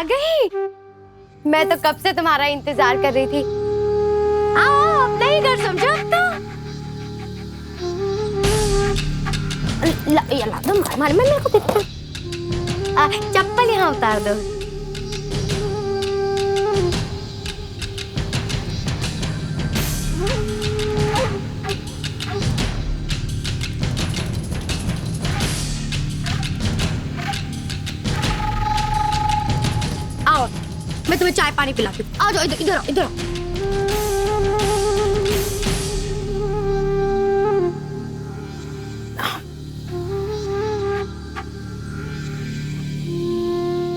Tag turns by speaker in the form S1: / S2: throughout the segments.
S1: आ गई। मैं तो कब से तुम्हारा इंतजार कर रही थी। आओ अपना ही घर समझो तो। ये ला दो, मार मेरे को देखो। चप्पल यहाँ उतार दो। आओ मैं तुम्हें चाय पानी पिलाती हूँ। आ जाओ इधर इधर इधर।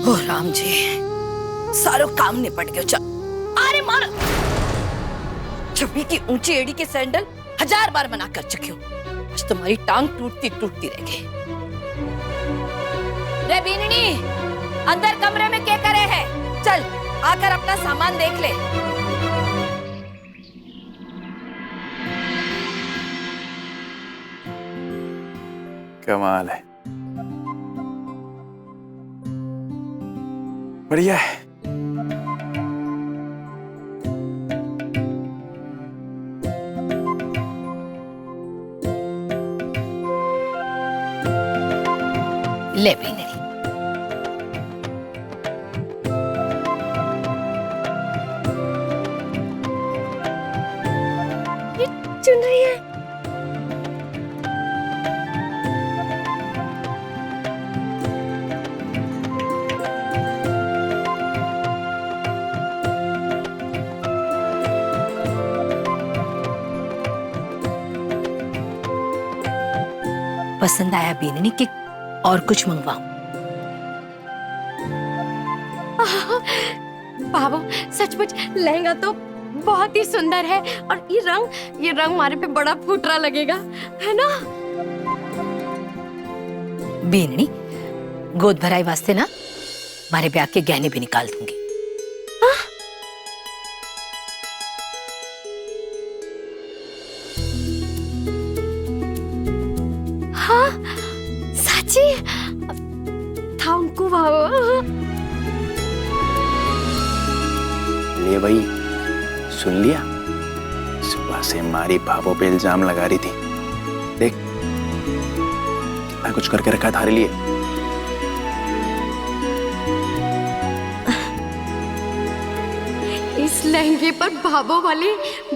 S2: ओ राम जी, सारो काम निपट गयो। चल अरे मार, छपी की ऊंची एड़ी के सैंडल 1000 बार मना कर चुकी हूँ। आज तुम्हारी टांग टूटती टूटती रह गई। रे बीननी, अंदर कमरे में क्या करे है? चल आकर अपना सामान देख ले।
S3: कमाल है, बढ़िया है।
S2: ले बीननी,
S1: चुन रही है।
S2: पसंद आया बीननी कि और कुछ मंगवाऊं?
S1: बाबू सचमुच लहंगा तो बहुत ही सुंदर है और ये रंग हमारे पे बड़ा फुटरा लगेगा, है ना?
S2: बीननी, गोद भराई वास्ते ना हमारे ब्याह के गहने भी निकाल दूंगी।
S1: हाँ साची थांकू बाबू।
S3: ले भाई, सुन लिया? सुबह से हमारी भावों पे इल्जाम लगा रही थी। देख कितना कुछ करके रखा थारे लिए।
S1: इस लहंगे पर भाभो वाले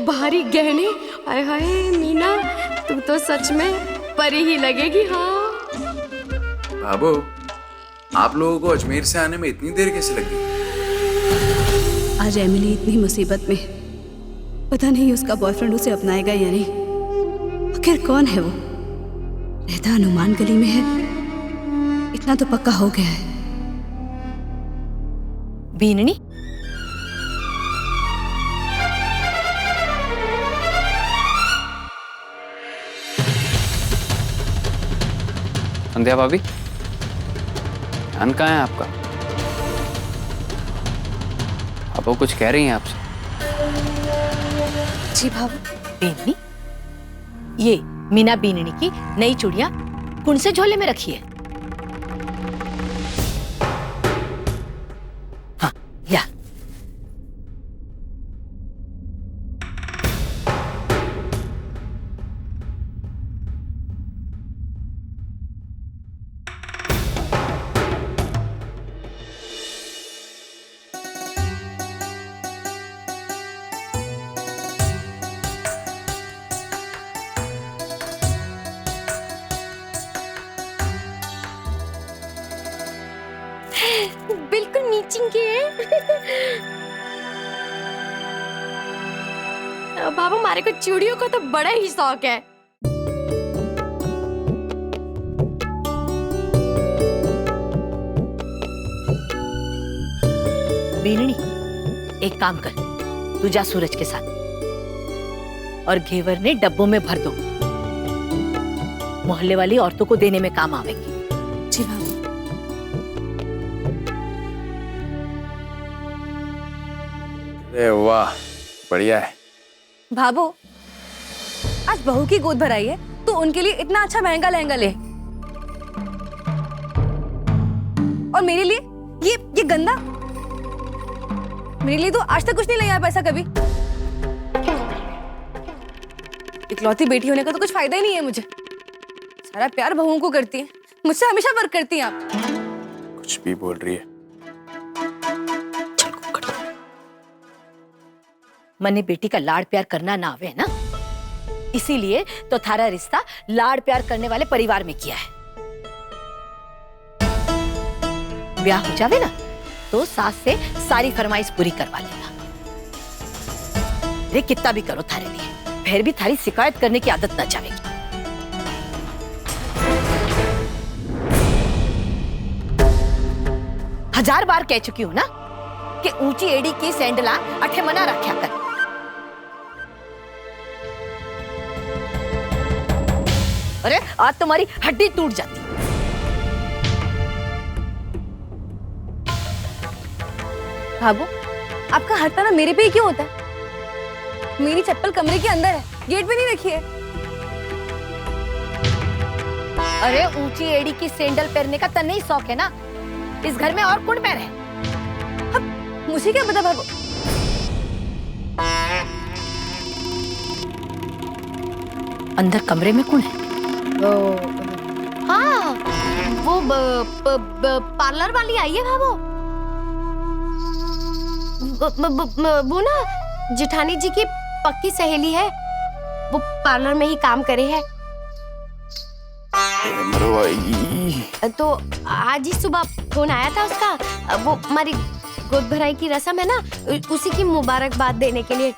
S1: भारी गहने। हाय हाय मीना, तू तो सच में परी ही लगेगी। हाँ
S3: भाभो, आप लोगों को अजमेर से आने में इतनी देर कैसे लगी?
S4: आज एमिली इतनी मुसीबत में, पता नहीं उसका बॉयफ्रेंड उसे अपनाएगा या नहीं। आखिर कौन है वो? रहता हनुमान गली में है, इतना तो पक्का हो गया है।
S2: बीननी,
S5: संध्या भाभी, ध्यान कहाँ है आपका? आप वो कुछ कह रही हैं आपसे?
S2: जी भाभी। बीननी, ये मीना बीननी की नई चूड़ियां कौन से झोले में रखी है? हाँ या।
S1: बिल्कुल नीचिंग के बाबू, हमारे को चूड़ियों का तो बड़ा ही शौक है।
S2: बीननी, एक काम कर, तू जा सूरज के साथ और घेवर ने डब्बों में भर दो। मोहल्ले वाली औरतों को देने में काम आवेगी।
S4: जी भाभी।
S3: अरे वाह, बढ़िया है।
S4: भाभो, आज बहू की गोद भराई है तो उनके लिए इतना अच्छा महंगा लहंगा ले, और मेरे लिए ये गंदा
S6: मेरे लिए तो आज तक कुछ नहीं ले आया पैसा कभी। इकलौती बेटी होने का तो कुछ फायदा ही नहीं है मुझे। सारा प्यार बहुओं को करती है, मुझसे हमेशा वर्क करती हैं आप।
S3: कुछ भी बोल रही है।
S2: मने बेटी का लाड़ प्यार करना ना आवे ना, इसीलिए तो थारा रिश्ता लाड़ प्यार करने वाले परिवार में किया है। ब्याह हो जावे ना तो सास से सारी फरमाइश पूरी करवा लेना। रे कितना भी करो थारे लिए, फिर भी थारी शिकायत करने की आदत ना जावेगी। 1000 बार कह चुकी हूं ना कि ऊंची एड़ी की सैंडला अठे मना रखा कर। अरे आज तुम्हारी हड्डी टूट जाती।
S6: भाभो, आपका हर तरह मेरे पे ही क्यों होता है? मेरी चप्पल कमरे के अंदर है, गेट पे नहीं रखी है।
S2: अरे ऊंची एड़ी की सैंडल पहनने का तो नहीं शौक है ना? इस घर में और कौन पहने?
S6: अब मुझे क्या पता भाभो?
S2: अंदर कमरे में कौन है?
S1: हाँ, वो पार्लर वाली आई है भाभो। वो ना जेठानी जी की पक्की सहेली है, वो पार्लर में ही काम करे है। तो आज ही सुबह फोन आया था उसका, वो हमारी गोद भराई की रस्म है ना, उसी की मुबारकबाद देने के लिए।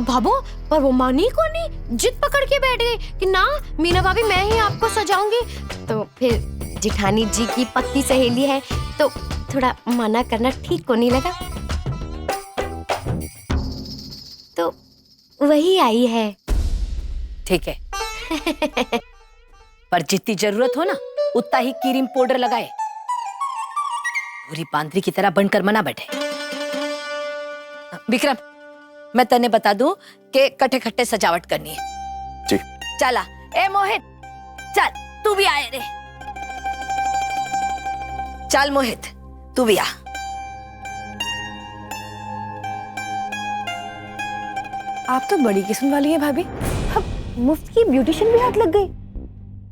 S1: भाभो, पर वो मानी को नहीं, जिद पकड़ के बैठ गई कि ना मीना भाभी मैं ही आपको सजाऊंगी। तो फिर जेठानी जी की पक्की सहेली है तो थोड़ा मना करना ठीक को नहीं लगा, तो वही आई है।
S2: ठीक है पर जितनी जरूरत हो ना उतना ही क्रीम पाउडर लगाए, पूरी बांदरी की तरह बनकर मना बैठे। विक्रम, मैं तने बता दूं कि कट्टे खट्टे सजावट करनी है।
S3: जी।
S2: चला ए मोहित, चल तू भी आए रे। चल मोहित तू भी आ।
S6: आप तो बड़ी किस्म वाली है भाभी। अब मुफ्त की ब्यूटिशियन भी हाथ लग गई,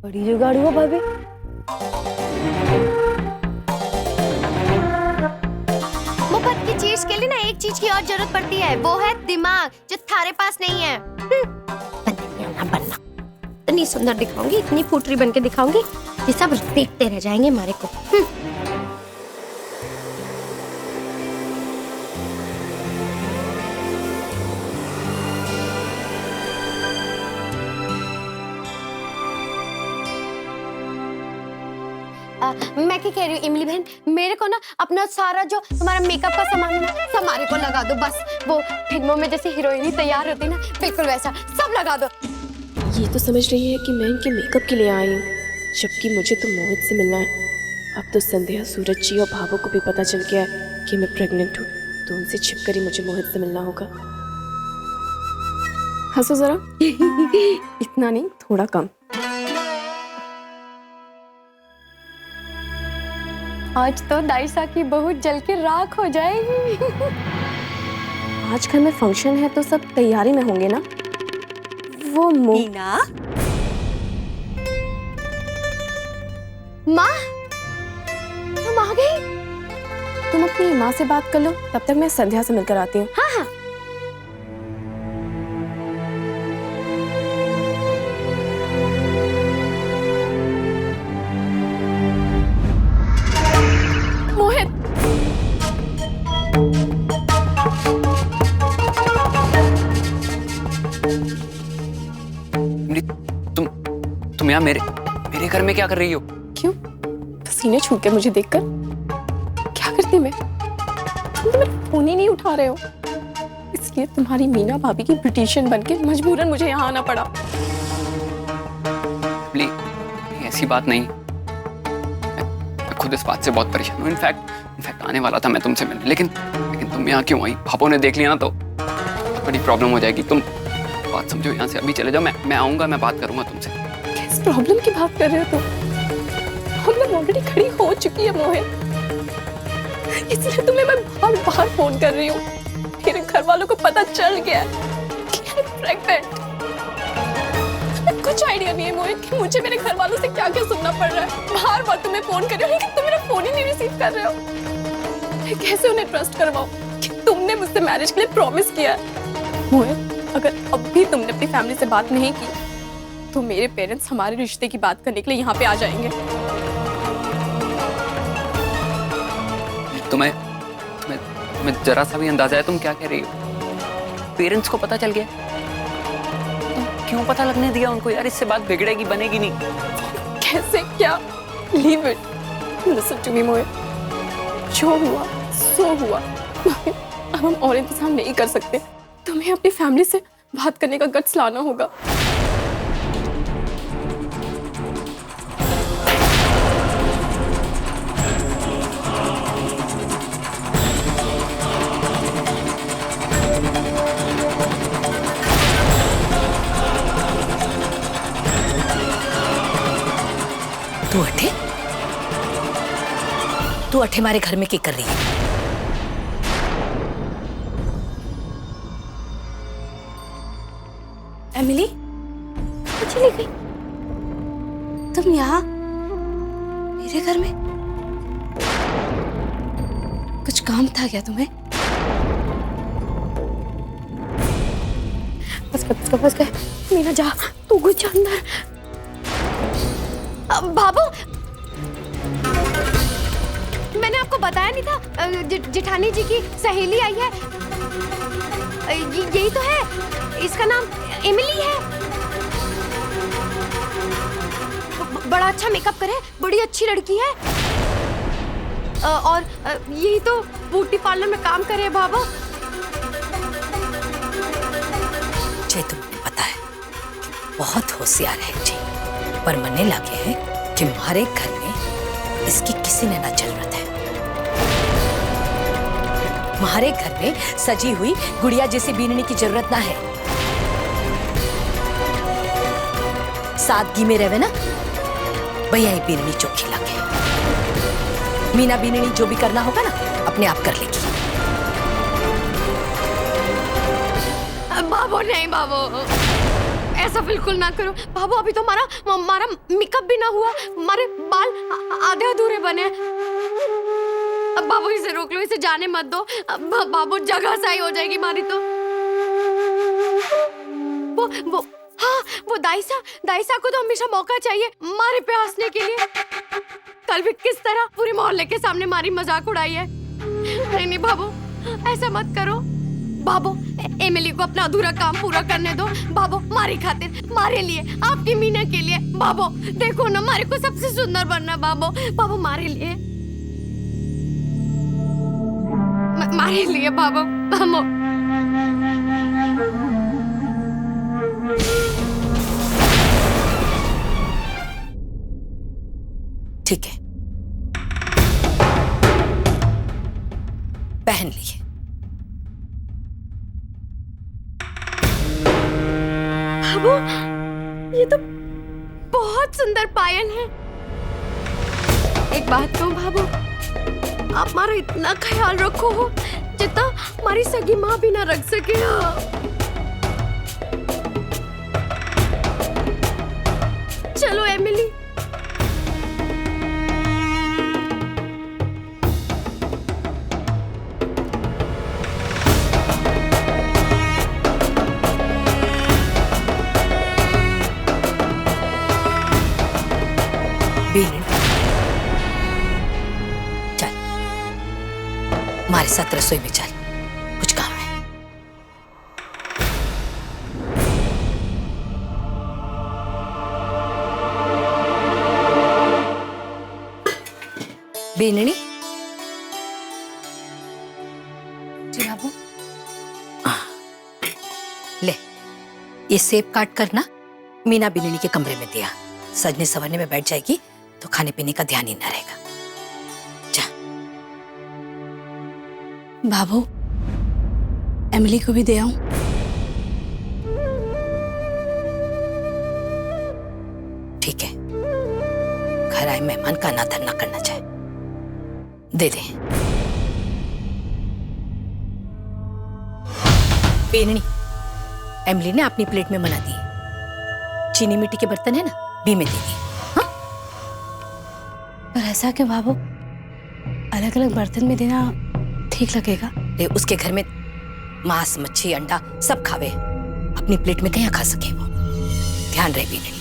S6: बड़ी जुगाड़ हुआ भाभी।
S1: मुफ्त की चीज के लिए ना एक चीज की और जरूरत पड़ती है, वो है दिमाग, जो थारे पास नहीं है। बनना इतनी सुंदर दिखाऊंगी, इतनी फूटरी बनके दिखाऊंगी कि सब देखते रह जाएंगे हमारे को। मैं क्या कह रही हूँ इमली बहन, मेरे को ना अपना सारा जो तुम्हारा मेकअप का सामान है ना, सब हमारे को लगा दो बस। वो फिल्मों में जैसे हीरोइनी तैयार होती ना, बिल्कुल वैसा सब लगा दो।
S7: ये तो समझ रही है कि मैं इनके मेकअप के लिए आई हूँ, जबकि मुझे तो मोहित से मिलना है। अब तो संध्या, सूरज जी और भावों को भी पता चल गया है कि मैं प्रेग्नेंट हूँ, तो उनसे छिपकर ही मुझे मोहित से मिलना होगा। हंसो जरा इतना नहीं, थोड़ा कम।
S1: आज तो दाइसा की बहू जल के राख हो जाएगी।
S7: आज घर में फंक्शन है तो सब तैयारी में होंगे ना। वो
S6: मीना,
S1: माँ तुम आ गई?
S7: तुम अपनी माँ से बात कर लो, तब तक मैं संध्या से मिलकर आती हूँ।
S1: हाँ हाँ।
S7: मोहित,
S5: तुम यहाँ मेरे घर में क्या कर रही हो?
S7: क्यों? पसीने छूट के मुझे देखकर क्या करती मैं? तुम तो मेरा फोन ही नहीं उठा रहे हो, इसलिए तुम्हारी मीना भाभी की ब्यूटिशियन बनके मजबूरन मुझे यहाँ आना पड़ा।
S5: ऐसी बात नहीं, मैं खुद इस बात से बहुत परेशान हूँ। इनफैक्ट आने वाला था मैं तुमसे मिलने, लेकिन तुम यहाँ क्यों आई? भाभो ने देख लिया ना तो बड़ी प्रॉब्लम हो जाएगी। तुम बात समझो, यहाँ से अभी चले जाओ। मैं आऊंगा, मैं बात करूंगा तुमसे।
S7: किस प्रॉब्लम की बात कर रहे हो तुम? प्रॉब्लम ऑलरेडी खड़ी हो चुकी है मोहित। इसलिए तुम्हें मैं बार बार फोन कर रही हूँ। मेरे घर वालों को पता चल गया कि मैं प्रेग्नेंट। कुछ आइडिया नहीं है मोहित कि मुझे मेरे घर वालों से क्या क्या सुनना पड़ रहा है। बार बार तुम्हें फोन कर रही हूँ लेकिन तुम मेरा फोन ही नहीं रिसीव कर रहे हो। मैं कैसे उन्हें ट्रस्ट करवाऊँ कि तुमने मुझसे मैरिज के लिए प्रॉमिस किया है। मोहित, अगर अब भी तुमने अपनी फैमिली से बात नहीं की तो मेरे पेरेंट्स हमारे रिश्ते की बात करने के लिए यहाँ पे आ जाएंगे।
S5: तुम्हें जरा सा भी अंदाजा है तुम क्या कह रही हो? पेरेंट्स को पता चल गया? तुम क्यों पता लगने दिया उनको यार? इससे बात बिगड़ेगी, बनेगी नहीं।
S7: कैसे, क्या? Leave it. Listen to me Mohit, जो हुआ सो हुआ। अब हम और इंतजार नहीं कर सकते। तुम्हें अपनी फैमिली से बात करने का गट्स लाना होगा।
S2: तू अठे हमारे घर में क्या कर रही है?
S4: एमिली, चली गई? तुम यहाँ मेरे घर में? कुछ काम था क्या तुम्हें?
S7: बस गए। मीना जा, तू कुछ अंदर।
S1: बाबू, मैंने आपको बताया नहीं था जेठानी जी की सहेली आई है। यही तो है, इसका नाम एमिली है। बड़ा अच्छा मेकअप करे, बड़ी अच्छी लड़की है। और यही तो ब्यूटी पार्लर में काम करे बाबू।
S2: जी तुम्हें पता है बहुत होशियार है जी, पर मने लगे है कि हमारे घर में इसकी किसी ने ना जरूरत है। हमारे घर में सजी हुई गुड़िया जैसी बीननी की जरूरत ना है। सादगी में रहे ना, भैया ही बीननी चोखी लगे। मीना बीननी जो भी करना होगा ना अपने आप कर लेगी।
S1: बाबू नहीं, बाबू ऐसा बिल्कुल ना करो। बाबू अभी तो हमारा मेकअप भी ना हुआ, हमारे बाल आधे अधूरे बने। अब बाबू इसे रोक लो, इसे जाने मत दो। बाबू जगह सही हो जाएगी हमारी तो। वो दाइसा को तो हमेशा मौका चाहिए मारे पे हंसने के लिए। कल भी किस तरह पूरे मोहल्ले के सामने मारी मजाक उड़ाई है। नहीं बाबू, ऐसा मत करो। बाबू, एमिली को अपना अधूरा काम पूरा करने दो। बाबू, मारी खातिर, मारे लिए, आपकी मीना के लिए। बाबू देखो ना, मारे को सबसे सुंदर बनना। बाबू मारे लिए, मारे लिए बाबू।
S2: ठीक है, पहन लिए।
S1: बाबू, ये तो बहुत सुंदर पायल है। एक बात कहूं बाबू, आप हमारा इतना ख्याल रखो हो जितना हमारी सगी माँ भी ना रख सके। चलो एमिली।
S2: चल हमारे साथ रसोई में चल, कुछ काम है। बीननी,
S4: जी बाबू।
S2: ले ये सेब काट कर ना मीना बीननी के कमरे में दिया। सजने संवरने में बैठ जाएगी तो खाने पीने का ध्यान ही ना रहेगा। जा।
S4: बाबू, एमिली को भी दे आऊं?
S2: ठीक है, घर आए मेहमान का अनादर ना करना चाहिए। दे दे। बेननी, एमली ने अपनी प्लेट में बना दी। चीनी मिट्टी के बर्तन है ना, बी में दे दी। हाँ?
S4: पर ऐसा क्यों भाभो? अलग अलग बर्तन में देना ठीक लगेगा?
S2: उसके घर में मांस, मच्छी, अंडा सब खावे, अपनी प्लेट में कहीं खा सके वो। ध्यान रहे बेननी।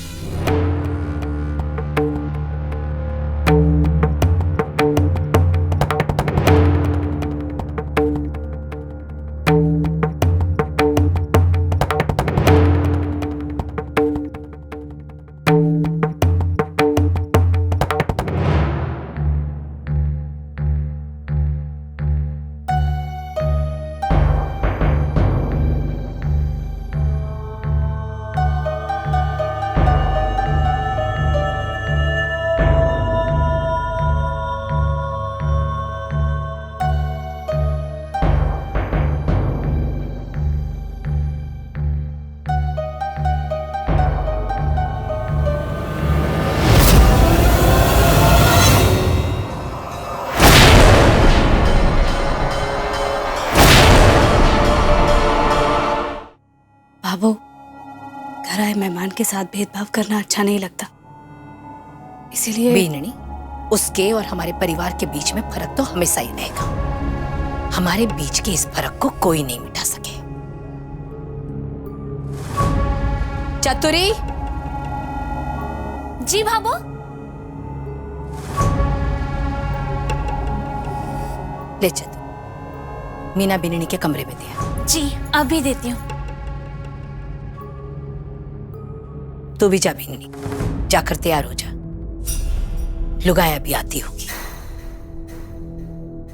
S4: भाभो, घर आए मेहमान के साथ भेदभाव करना अच्छा नहीं लगता, इसीलिए।
S2: बेननी, उसके और हमारे परिवार के बीच में फर्क तो हमेशा ही रहेगा। हमारे बीच के इस फर्क को कोई नहीं मिटा सके। चतुरी।
S6: जी भाभो।
S2: ले चतुर, मीना बेननी के कमरे में दिया।
S6: जी अभी देती हूँ।
S2: तू भी जा बेननी, जाकर तैयार हो जा, लुगाया भी आती होगी।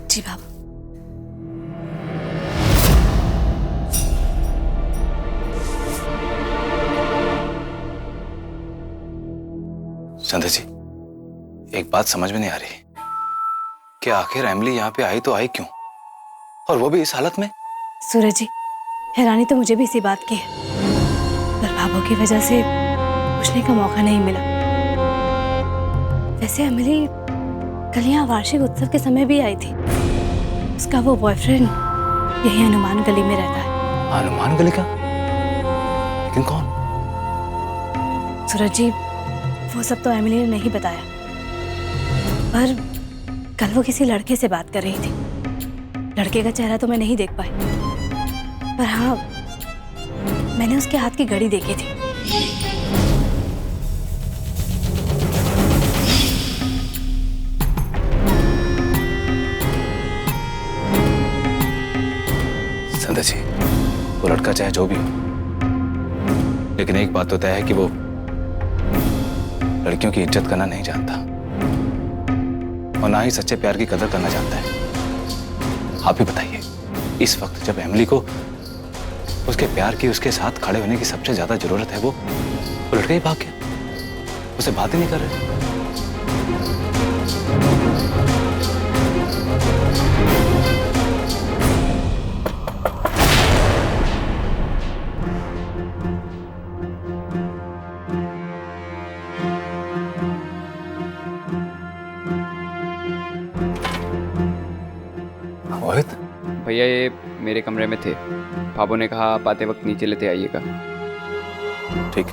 S4: जी भाभो।
S3: संध्या जी, एक बात समझ में नहीं आ रही कि आखिर एमिली यहाँ पे आई तो आई क्यों, और वो भी इस हालत में।
S4: सूरज जी, हैरानी तो मुझे भी इसी बात की है, पर भाभो की वजह से पूछने का मौका नहीं मिला। वैसे एमिली कल यहाँ वार्षिक उत्सव के समय भी आई थी। उसका वो बॉयफ्रेंड यही हनुमान गली में रहता है।
S3: हनुमान गली का? लेकिन कौन?
S4: सूरज जी, वो सब तो एमिली ने नहीं बताया, पर कल वो किसी लड़के से बात कर रही थी। लड़के का चेहरा तो मैं नहीं देख पाई, पर हाँ, मैंने उसके हाथ की घड़ी देखी थी।
S3: संध्या जी, वो लड़का चाहे जो भी हो, लेकिन एक बात तो तय है कि वो लड़कियों की इज्जत करना नहीं जानता, और ना ही सच्चे प्यार की कदर करना जानता है। आप ही बताइए, इस वक्त जब एमिली को उसके प्यार की, उसके साथ खड़े होने की सबसे ज्यादा जरूरत है, वो लड़का ही भाग गया, उसे बात ही नहीं कर रहे। मोहित,
S5: भैया ये मेरे कमरे में थे, भाभो ने कहा आप आते वक्त नीचे लेते आइएगा।
S3: ठीक।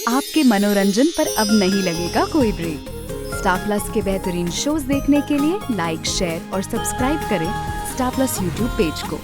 S8: आपके मनोरंजन पर अब नहीं लगेगा कोई ब्रेक। स्टार प्लस के बेहतरीन शोज देखने के लिए लाइक, शेयर और सब्सक्राइब करें स्टार प्लस यूट्यूब पेज को।